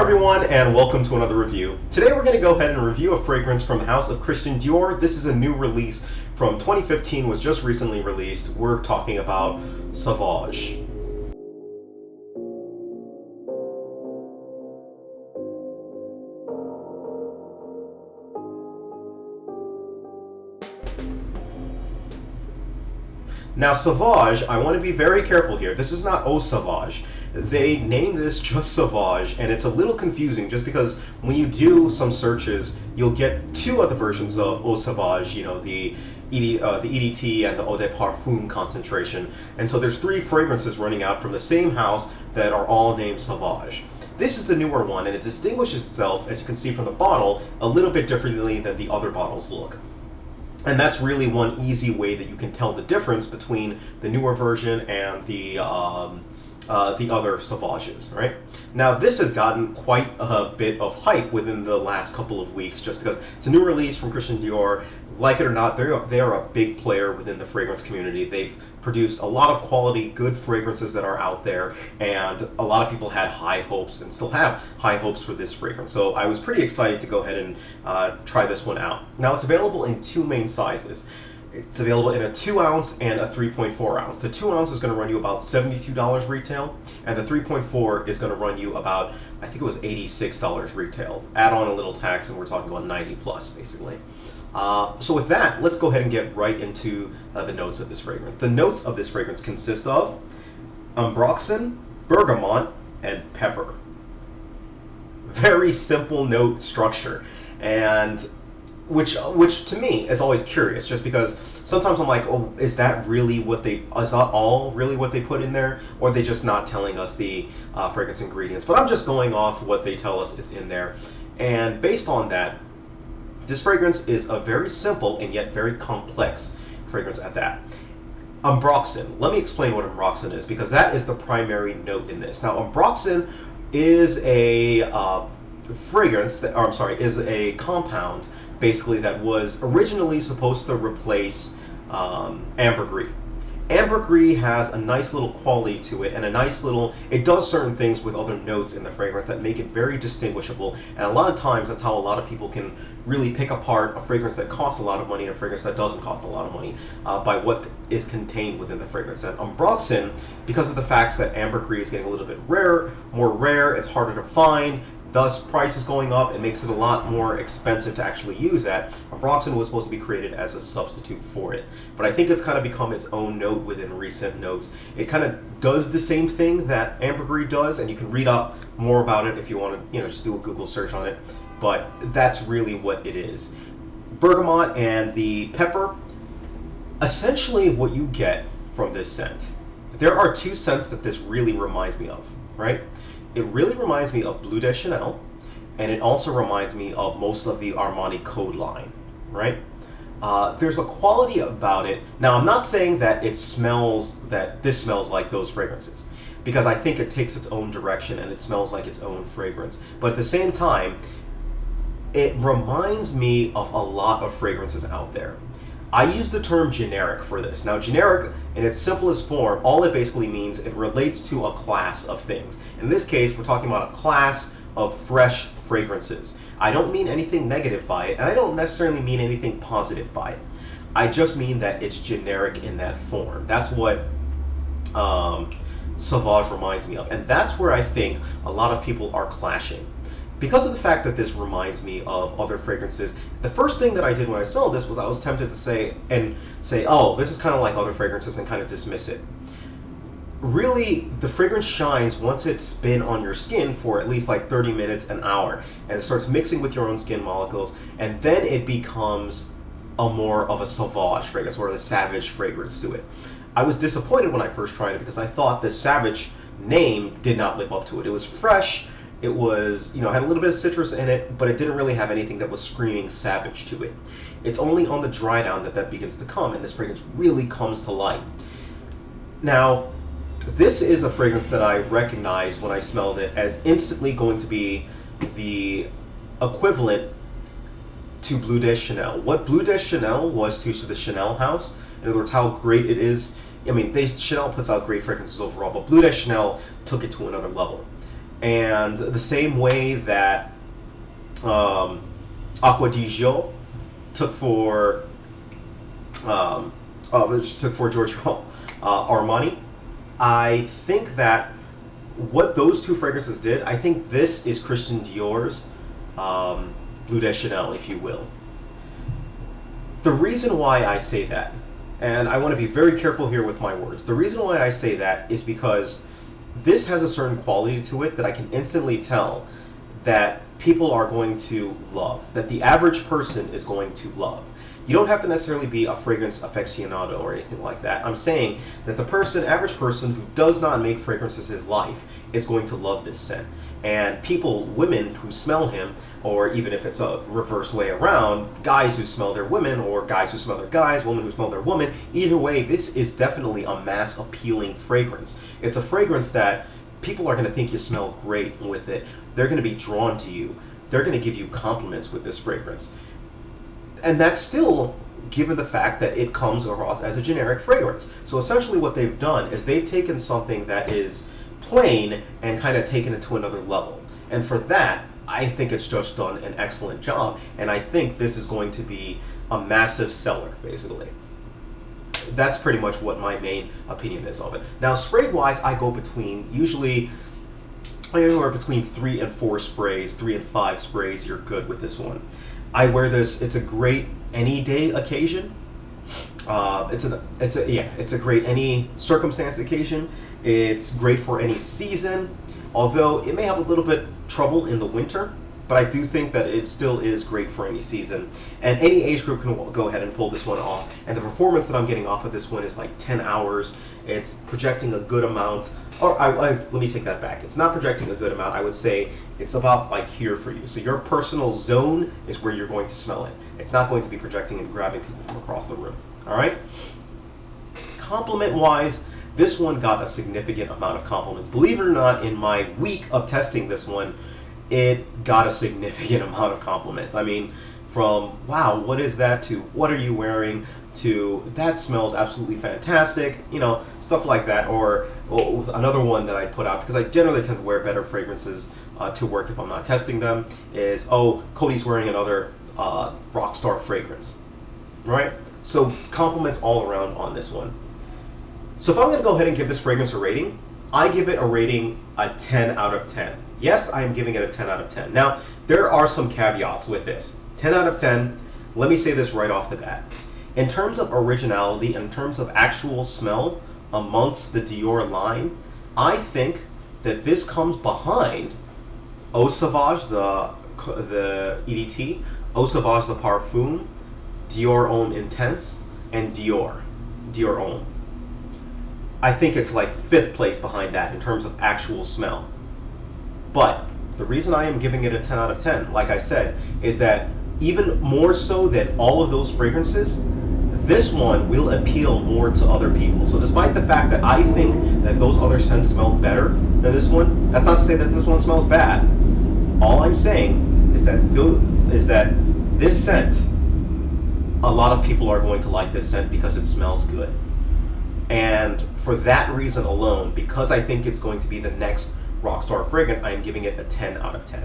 everyone, and welcome to another review. Today we're going to go ahead and review a fragrance from the house of Christian Dior. This is a new release from 2015, was just recently released. We're talking about Sauvage. Now, Sauvage, I want to be very careful here. This is not Eau Sauvage. They named this just Sauvage, and it's a little confusing just because when you do some searches, you'll get two other versions of Eau Sauvage, you know, the EDT and the Eau de Parfum concentration. And so there's three fragrances running out from the same house that are all named Sauvage. This is the newer one, and it distinguishes itself, as you can see from the bottle, a little bit differently than the other bottles look. And that's really one easy way that you can tell the difference between the newer version and the other Sauvages, right? Now, this has gotten quite a bit of hype within the last couple of weeks just because it's a new release from Christian Dior. Like it or not, they are a big player within the fragrance community. They've produced a lot of quality, good fragrances that are out there, and a lot of people had high hopes and still have high hopes for this fragrance. So I was pretty excited to go ahead and try this one out. Now, it's available in two main sizes. It's available in a 2 ounce and a 3.4 ounce. The 2 ounce is going to run you about $72 retail, and the 3.4 is going to run you about, I think it was $86 retail. Add on a little tax, and we're talking about 90 plus, basically. So with that, let's go ahead and get right into the notes of this fragrance. The notes of this fragrance consist of ambroxan, bergamot, and pepper. Very simple note structure, and which to me is always curious, just because sometimes I'm like, oh, is that all really what they put in there, or are they just not telling us the fragrance ingredients? But I'm just going off what they tell us is in there, and based on that, this fragrance is a very simple and yet very complex fragrance at that. Ambroxan. Let me explain what ambroxan is, because that is the primary note in this. Now, ambroxan is a is a compound, basically, that was originally supposed to replace ambergris. Ambergris has a nice little quality to it, and it does certain things with other notes in the fragrance that make it very distinguishable, and a lot of times that's how a lot of people can really pick apart a fragrance that costs a lot of money and a fragrance that doesn't cost a lot of money by what is contained within the fragrance. And ambroxan, because of the fact that ambergris is getting a little bit more rare, it's harder to find, thus price is going up, it makes it a lot more expensive to actually use that. Ambroxan was supposed to be created as a substitute for it, but I think it's kind of become its own note within recent notes. It kind of does the same thing that ambergris does, and you can read up more about it if you want to, just do a Google search on it, but that's really what it is. Bergamot and the pepper, essentially what you get from this scent. There are two scents that this really reminds me of, right? It really reminds me of Bleu de Chanel, and it also reminds me of most of the Armani Code line, right? There's a quality about it. Now, I'm not saying that this smells like those fragrances, because I think it takes its own direction and it smells like its own fragrance. But at the same time, it reminds me of a lot of fragrances out there. I use the term generic for this. Now, generic, in its simplest form, all it basically means, it relates to a class of things. In this case, we're talking about a class of fresh fragrances. I don't mean anything negative by it, and I don't necessarily mean anything positive by it. I just mean that it's generic in that form. That's what Sauvage reminds me of, and that's where I think a lot of people are clashing. Because of the fact that this reminds me of other fragrances, the first thing that I did when I smelled this was I was tempted to say, oh, this is kind of like other fragrances, and kind of dismiss it. Really, the fragrance shines once it's been on your skin for at least like 30 minutes, an hour, and it starts mixing with your own skin molecules, and then it becomes more of a Sauvage fragrance, or a Sauvage fragrance to it. I was disappointed when I first tried it because I thought the Sauvage name did not live up to it. It was fresh. It was, had a little bit of citrus in it, but it didn't really have anything that was screaming Sauvage to it. It's only on the dry down that begins to come, and this fragrance really comes to light. Now, this is a fragrance that I recognized when I smelled it as instantly going to be the equivalent to Bleu de Chanel. What Bleu de Chanel was to the Chanel house, in other words, how great it is. I mean, Chanel puts out great fragrances overall, but Bleu de Chanel took it to another level. And the same way that Acqua di Gio took for Giorgio Armani, I think that what those two fragrances did, I think this is Christian Dior's Bleu de Chanel, if you will. The reason why I say that, and I want to be very careful here with my words, the reason why I say that is because this has a certain quality to it that I can instantly tell that people are going to love, that the average person is going to love. You don't have to necessarily be a fragrance aficionado or anything like that. I'm saying that the average person who does not make fragrances his life is going to love this scent. And people, women who smell him, or even if it's a reversed way around, guys who smell their women, or guys who smell their guys, women who smell their women, either way, this is definitely a mass appealing fragrance. It's a fragrance that people are going to think you smell great with it. They're going to be drawn to you. They're going to give you compliments with this fragrance. And that's still given the fact that it comes across as a generic fragrance. So essentially what they've done is they've taken something that is plain and kind of taken it to another level. And for that, I think it's just done an excellent job. And I think this is going to be a massive seller, basically. That's pretty much what my main opinion is of it. Now, spray-wise, I go usually anywhere between 3 and 4 sprays, 3 and 5 sprays, you're good with this one. I wear this, it's a great any day occasion. It's a great any circumstance occasion. It's great for any season, although it may have a little bit trouble in the winter, but I do think that it still is great for any season. And any age group can go ahead and pull this one off. And the performance that I'm getting off of this one is like 10 hours. It's projecting a good amount. Or let me take that back. It's not projecting a good amount. I would say it's about like here for you. So your personal zone is where you're going to smell it. It's not going to be projecting and grabbing people from across the room. All right? Compliment-wise, this one got a significant amount of compliments. Believe it or not, in my week of testing this one, it got a significant amount of compliments. I mean, from, wow, what is that, to what are you wearing, to that smells absolutely fantastic, stuff like that. Or another one that I put out, because I generally tend to wear better fragrances to work if I'm not testing them, is, oh, Cody's wearing another Rockstar fragrance, right? So compliments all around on this one. So if I'm going to go ahead and give this fragrance a rating, I give it a rating a 10 out of 10. Yes, I am giving it a 10 out of 10. Now, there are some caveats with this. 10 out of 10, let me say this right off the bat. In terms of originality, in terms of actual smell amongst the Dior line, I think that this comes behind Eau Sauvage, the EDT, Eau Sauvage, the Parfum, Dior Homme Intense, and Dior Homme. I think it's like 5th place behind that in terms of actual smell. But the reason I am giving it a 10 out of 10, like I said, is that even more so than all of those fragrances, this one will appeal more to other people. So despite the fact that I think that those other scents smell better than this one, that's not to say that this one smells bad. All I'm saying is that this scent, a lot of people are going to like this scent because it smells good. And for that reason alone, because I think it's going to be the next Rockstar fragrance, I am giving it a 10 out of 10.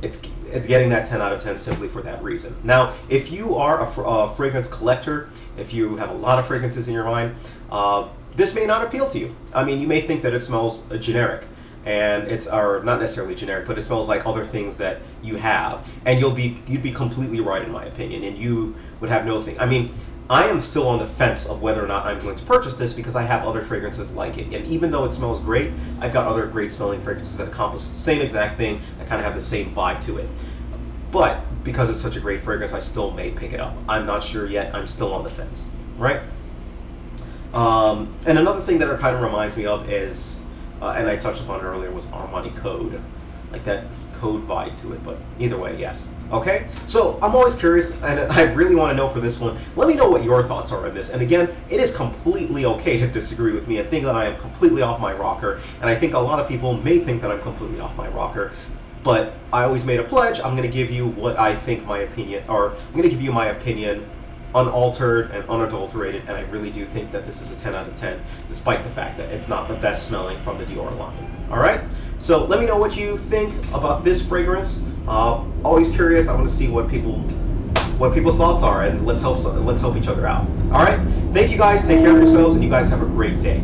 It's getting that 10 out of 10 simply for that reason. Now, if you are a fragrance collector, if you have a lot of fragrances in your mind, this may not appeal to you. I mean, you may think that it smells generic, and or not necessarily generic, but it smells like other things that you have, and you'd be completely right in my opinion, and you would have no thing. I mean, I am still on the fence of whether or not I'm going to purchase this because I have other fragrances like it. And even though it smells great, I've got other great smelling fragrances that accomplish the same exact thing, that kind of have the same vibe to it. But because it's such a great fragrance, I still may pick it up. I'm not sure yet. I'm still on the fence, right? And another thing that it kind of reminds me of is, and I touched upon it earlier, was Armani Code. Like that Code vibe to it, but either way, yes. Okay, so I'm always curious, and I really want to know for this one. Let me know what your thoughts are on this. And again, it is completely okay to disagree with me and think that I am completely off my rocker. And I think a lot of people may think that I'm completely off my rocker. But I always made a pledge. I'm going to give you what I think my opinion, or I'm going to give you my opinion unaltered and unadulterated. And I really do think that this is a 10 out of 10, despite the fact that it's not the best smelling from the Dior line. All right. So let me know what you think about this fragrance. Always curious. I want to see what people's thoughts are, and let's help each other out. All right. Thank you guys. Take care of yourselves, and you guys have a great day.